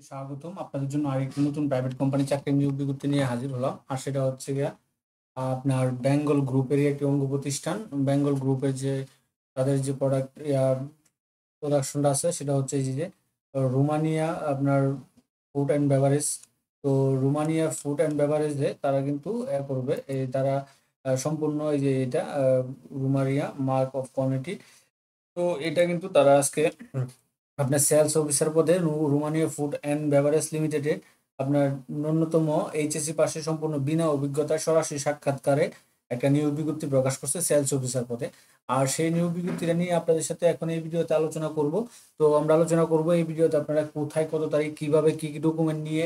স্বাগতম। আপনাদের জন্য আরেকটি নতুন প্রাইভেট কোম্পানি চাকরির নিয়োগ বিজ্ঞপ্তি নিয়ে হাজির হলাম। আর সেটা হচ্ছে গিয়া আপনার বেঙ্গল গ্রুপেরই একটি অঙ্গ প্রতিষ্ঠান। বেঙ্গল গ্রুপের যে তাদের যে প্রোডাকশনটা আছে সেটা হচ্ছে এই যে রোমানিয়া আপনার ফুড অ্যান্ড বেভারেজ। তো রোমানিয়া ফুড অ্যান্ড বেভারেজে তারা কিন্তু করবে এই তারা সম্পূর্ণ এই যে এটা রোমানিয়া মার্ক অফ কোয়ালিটি। তো এটা কিন্তু তারা আজকে আপনার সেলস অফিসার পদে রোমানিয়া ফুড অ্যান্ড বেভারেজ লিমিটেডে আপনার ন্যূনতম এইচএসসি পাশে সম্পূর্ণ বিনা অভিজ্ঞতায় সরাসরি সাক্ষাৎকারে একটা নিয়োগ বিজ্ঞপ্তি প্রকাশ করছে সেলস অফিসার পদে। আর সেই নিয়োগ বিজ্ঞপ্তিটা নিয়ে আপনাদের সাথে এখন এই ভিডিওতে আলোচনা করব। তো আমরা আলোচনা করব এই ভিডিওতে আপনারা কোথায় কত তারিখ কিভাবে কি কি ডকুমেন্ট নিয়ে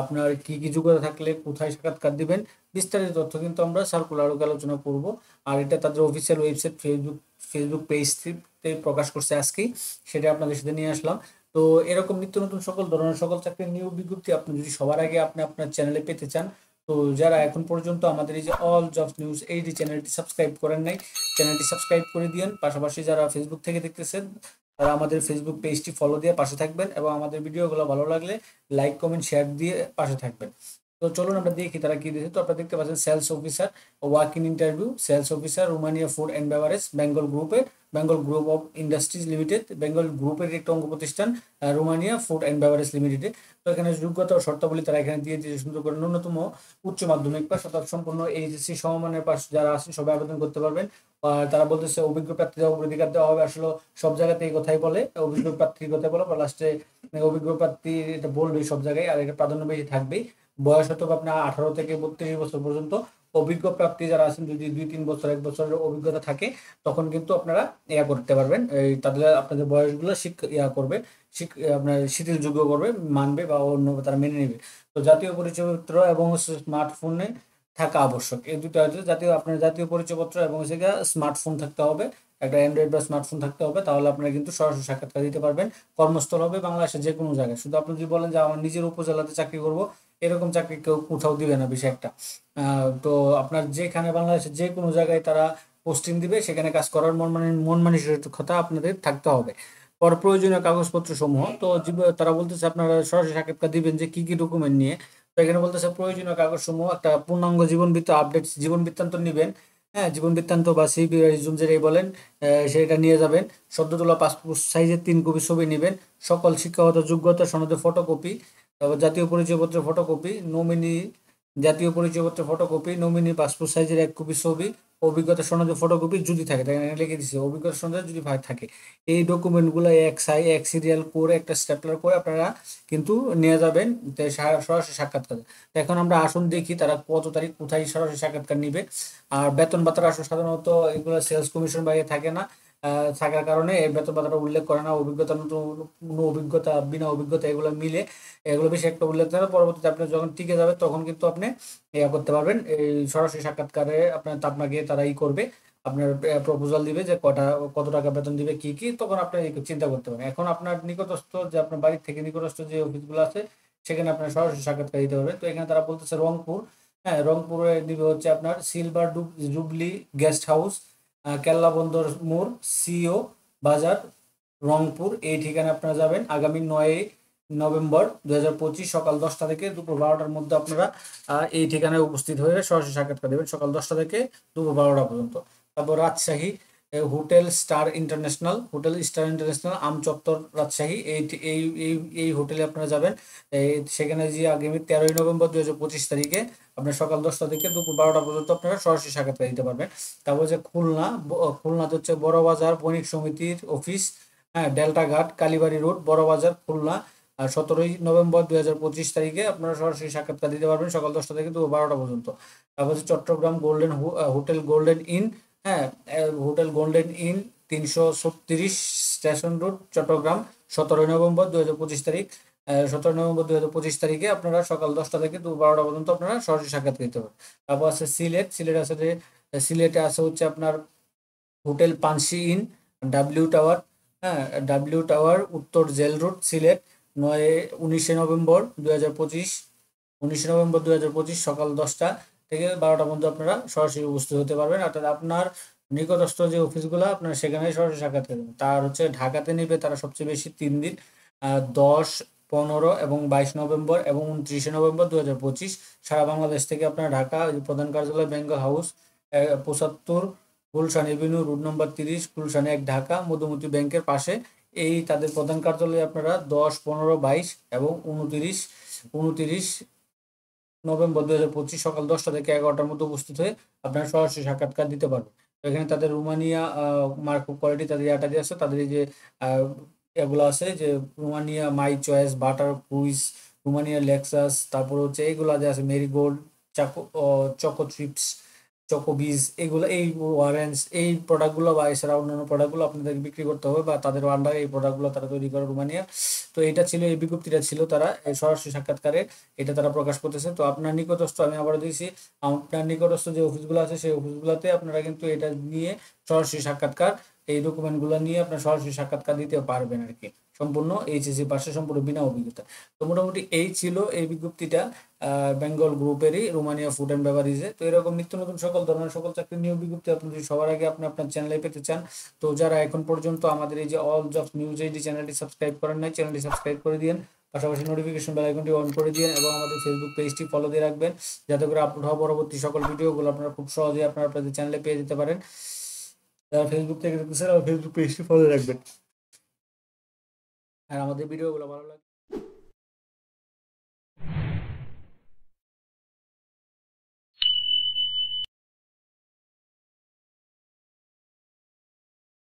আপনার কি কি যোগ্যতা থাকলে কোথায় সাক্ষাৎকার দিবেন বিস্তারিত তথ্য কিন্তু আমরা সার্কুলার আলোচনা করব। আর এটা তাদের অফিসিয়াল ওয়েবসাইট ফেসবুক পেজটিতে প্রকাশ করছে আজকেই, সেটা আপনাদের সাথে নিয়ে আসলাম। তো এরকম নিত্য নতুন সকল ধরনের সকল চাকরির নিয়োগ বিজ্ঞপ্তি আপনি যদি সবার আগে আপনি আপনার চ্যানেলে পেতে চান, তো যারা এখন পর্যন্ত আমাদের এই যে অল জবস নিউজ এই চ্যানেলটি সাবস্ক্রাইব করেন নাই, চ্যানেলটি সাবস্ক্রাইব করে দিন। পাশাপাশি যারা ফেসবুক থেকে দেখতেছেন তারা আমাদের ফেসবুক পেজটি ফলো দিয়ে পাশে থাকবেন এবং আমাদের ভিডিওগুলো ভালো লাগলে লাইক কমেন্ট শেয়ার দিয়ে পাশে থাকবেন। তো চলুন আমরা দেখি তারা কি দিয়েছে। তো আপনারা দেখতে পাচ্ছেন sales officer walk in interview, sales officer Romania food and beverage Bengal গ্রুপের, Bengal group of industries limited, Bengal গ্রুপের একটা অঙ্গ প্রতিষ্ঠান রোমানিয়া ফুড অ্যান্ড বেভারেজ লিমিটেডে। তো এখানে যোগ্যতা ও শর্তাবলী তারা এখানে দিয়ে দিয়েছে সুন্দর করে। ন্যূনতম উচ্চ মাধ্যমিক পাস অর্থাৎ সম্পূর্ণ এইচএসসি সমমানের পাস যারা আছেন সবাই আবেদন করতে পারবেন। আর তারা বলতেছে অভিজ্ঞ প্রার্থীদের অগ্রাধিকার দেওয়া হবে। আসলে সব জায়গাতে এই কথাই বলে, অভিজ্ঞ প্রার্থীর কথাই বলে, লাস্টে অভিজ্ঞ প্রার্থী এটা বলবে সব জায়গায়, আর এটা প্রাধান্য বেশি থাকবেই। বয়স হয়তো আপনার 18 থেকে 32 বছর পর্যন্ত। অভিজ্ঞ প্রার্থী যারা আছেন যদি 2-3 বছর 1 বছরের অভিজ্ঞতা থাকে তখন কিন্তু আপনারা করতে পারবেন। এই তাদের আপনাদের বয়সগুলো করবে, আপনার শিথিলযোগ্য করবে, মানবে বা অন্য তারা মেনে নেবে। তো জাতীয় পরিচয়পত্র এবং স্মার্টফোনে থাকা আবশ্যক। এই দুটো আছে, আপনার জাতীয় পরিচয়পত্র এবং স্মার্টফোন থাকতে হবে, একটা অ্যান্ড্রয়েড বা স্মার্টফোন থাকতে হবে, তাহলে আপনারা কিন্তু সরাসরি সাক্ষাৎকার দিতে পারবেন। কর্মস্থল হবে বাংলাদেশের যে কোনো জায়গায়। শুধু আপনি যদি বলেন যে আমার নিজের উপজেলাতে চাকরি করব, এরকম চাকরি কেউ কোথাও দিবে না বেশি একটা। তো আপনার যেখানে বাংলাদেশের যে কোনো জায়গায় তারা পোস্টিং দিবে সেখানে কাজ করার মন মানসিকতা আপনাদের থাকতে হবে। পর প্রয়োজনীয় কাগজপত্র সমূহ, তো তারা বলতেছে আপনারা সরাসরি সাক্ষাৎকার দিবেন যে কি কি ডকুমেন্ট নিয়ে। তো এখানে বলতেছে প্রয়োজনীয় কাগজ সমূহ একটা পূর্ণাঙ্গ জীবন বৃত্তান্ত নিবেন। হ্যাঁ, জীবন বৃত্তান্ত বা সিভি রিজুম যেটাই বলেন, সেটা নিয়ে যাবেন। সদ্য তোলা পাসপোর্ট সাইজের 3 কপি ছবি নেবেন। সকল শিক্ষাগত যোগ্যতা সনদের ফটোকপি, তারপর জাতীয় পরিচয়পত্রের ফটোকপি, জাতীয় পরিচয়পত্রের ফটোকপি, নমিনি পাসপোর্ট সাইজের 1 কপি ছবি, অভিজ্ঞতা সনদের ফটোকপি যদি থাকে, তাই এখানে লিখে দিচ্ছে অভিজ্ঞতা সনদ যদি থাকে। এই ডকুমেন্টগুলো এক সিরিয়াল করে একটা স্ট্যাপলার করে আপনারা কিন্তু নিয়ে যাবেন সরাসরি সাক্ষাৎকার। তো এখন আমরা আসুন দেখি তারা কত তারিখ কোথায় সরাসরি সাক্ষাৎকার নিবে। আর বেতন ভাতার আসলে সাধারণত এগুলো সেলস কমিশন বাইরে থাকে না, থাকার কারণে এই বেতন ভাতাটা উল্লেখ করে না। অভিজ্ঞতা অভিজ্ঞতা বিনা অভিজ্ঞতা এগুলো মিলে এগুলো বেশি একটা উল্লেখ করে। পরবর্তীতে আপনি যখন টিকে যাবে তখন কিন্তু আপনি করতে পারবেন। এই সরাসরি সাক্ষাৎকারে আপনাকে তারা করবে, আপনার প্রপোজাল দিবে যে কত টাকা বেতন দিবে কি কি, তখন আপনি চিন্তা করতে পারেন। এখন আপনার নিকটস্থ যে আপনার বাড়ির থেকে নিকটস্থ যে অফিসগুলো আছে সেখানে আপনার সরাসরি সাক্ষাৎকার দিতে পারবেন। তো এখানে তারা বলতেছে রংপুর, হ্যাঁ রংপুরে দিবে হচ্ছে আপনার সিলভার জুবলি গেস্ট হাউস, কেল্লা বন্দর মোড়, সিও বাজার, রংপুর। এই ঠিকানা আপনারা যাবেন। আগামী 9 নভেম্বর 2025 সকাল 10টা থেকে দুপুর 12টার মধ্যে আপনারা এই ঠিকানায় উপস্থিত হয়ে সরাসরি সাক্ষাৎকার দেবেন সকাল 10টা থেকে দুপুর 12টা পর্যন্ত। তারপর Rajshahi, hotel star international Amchattar Rajshahi, এই হোটেলে আপনারা যাবেন। সেখানে যে আগামী 13 নভেম্বর 2025 তারিখে আপনার সকাল 10টা থেকে দুপুর 12টা পর্যন্ত আপনারা সরাসরি সাক্ষাৎকার দিতে পারবেন। তারপর যে খুলনাতে হচ্ছে বড় বাজার বণিক সমিতির অফিস, হ্যাঁ ডেল্টা ঘাট কালীবাড়ি রোড বড় বাজার খুলনা। আর 17 নভেম্বর 2025 তারিখে আপনারা সরাসরি সাক্ষাৎকার দিতে পারবেন সকাল 10টা থেকে দুপুর 12টা পর্যন্ত। তারপর হচ্ছে চট্টগ্রাম হোটেল গোল্ডেন ইন, হ্যাঁ hotel golden inn 336 station road Chittagong, 17 November 2025 তারিখ। 17 নভেম্বর 2025 তারিখে আপনারা সকাল 10টা থেকে দুপুর 12টা পর্যন্ত আপনারা সরাসরি সাক্ষাৎকার দিতে পারবেন। তারপর আছে সিলেটে আছে হচ্ছে আপনার hotel Pansi inn W tower, হ্যাঁ ডাব্লিউ টাওয়ার উত্তর jail road Sylhet. 19 November 2025, 19 November 2025 সকাল 10টা থেকে 12টা পর্যন্ত আপনারা সরাসরি উপস্থিত হতে পারবেন। অর্থাৎ আপনার নিকটস্থ যে অফিসগুলো আপনার সেখানে সরাসরি সাক্ষাৎ করবেন। তার হচ্ছে ঢাকাতে নেবে তারা সবচেয়ে বেশি 3 দিন, 10, 15 এবং 22 নভেম্বর এবং 29 নভেম্বর 2025 সারা বাংলাদেশ থেকে আপনার ঢাকা প্রধান কার্যালয় Bengal house 75 Gulshan avenue road number 30 Gulshan 1 Dhaka Madhumati ব্যাংকের পাশে এই তাদের প্রধান কার্যালয়ে আপনারা 10, 15, 22 এবং 29 নভেম্বর 2025 সকাল 10টা থেকে 11টার মধ্যে উপস্থিত হয়ে আপনারা সরাসরি সাক্ষাৎকার দিতে পারবেন। তো এখানে তাদের রোমানিয়া মার্ক কোয়ালিটি তাদের ইয়াটা দিয়ে আছে, তাদের এই যে এগুলো আছে যে রোমানিয়া মাই choice, butter cruise, Romania Lexus, তারপর হচ্ছে এইগুলা যে আছে মেরিগোল্ড, চকো চিপস, চকোবিজ, এগুলো এই অরেঞ্জ এই প্রোডাক্টগুলো বা এছাড়া অন্যান্য প্রোডাক্টগুলো আপনাদের বিক্রি করতে হবে বা তাদের আন্ডারে এই প্রোডাক্টগুলো তারা তৈরি করে রোমানিয়া। তো এটা ছিল এই বিজ্ঞপ্তিটা ছিল তারা সরাসরি সাক্ষাৎকারে এটা তারা প্রকাশ করতেছে। তো আপনার নিকটস্থ আমি আবার দিয়েছি, আপনার নিকটস্থ যে অফিসগুলো আছে সেই অফিসগুলোতে আপনারা কিন্তু এটা নিয়ে সরাসরি সাক্ষাৎকার এই ডকুমেন্টগুলো নিয়ে আপনার সরাসরি সাক্ষাৎকার দিতে পারবেন আর কি, সম্পূর্ণ এইচএসসি পাশে সম্পূর্ণ বিনা অভিজ্ঞতা। তো মোটামুটি এই ছিল এই বিজ্ঞপ্তিটা বেঙ্গল গ্রুপেরই রোমানিয়া ফুড অ্যান্ড বেভারেজে। তো এরকম নিত্য নতুন সকল ধরনের সকল চাকরির নিয়োগ বিজ্ঞপ্তি আপনি যদি সবার আগে আপনি আপনার চ্যানেলে পেতে চান, তো যারা এখন পর্যন্ত আমাদের এই যে অল জবস নিউজ এইচডি চ্যানেলটি সাবস্ক্রাইব করেন নাই, চ্যানেলটি সাবস্ক্রাইব করে দিন, পাশাপাশি নোটিফিকেশন বেল আইকনটি অন করে দিন এবং আমাদের ফেসবুক পেজটি ফলো দিয়ে রাখবেন, যাতে করে আপলোড হওয়া পরবর্তী সকল ভিডিওগুলো আপনারা খুব সহজেই আপনাদের চ্যানেলে পেয়ে যেতে পারেন। যারা ফেসবুক থেকে দেখতেছেন আমার ফেসবুক পেজটি ফলো রাখবেন। আর আমাদের ভিডিওগুলো ভালো লাগে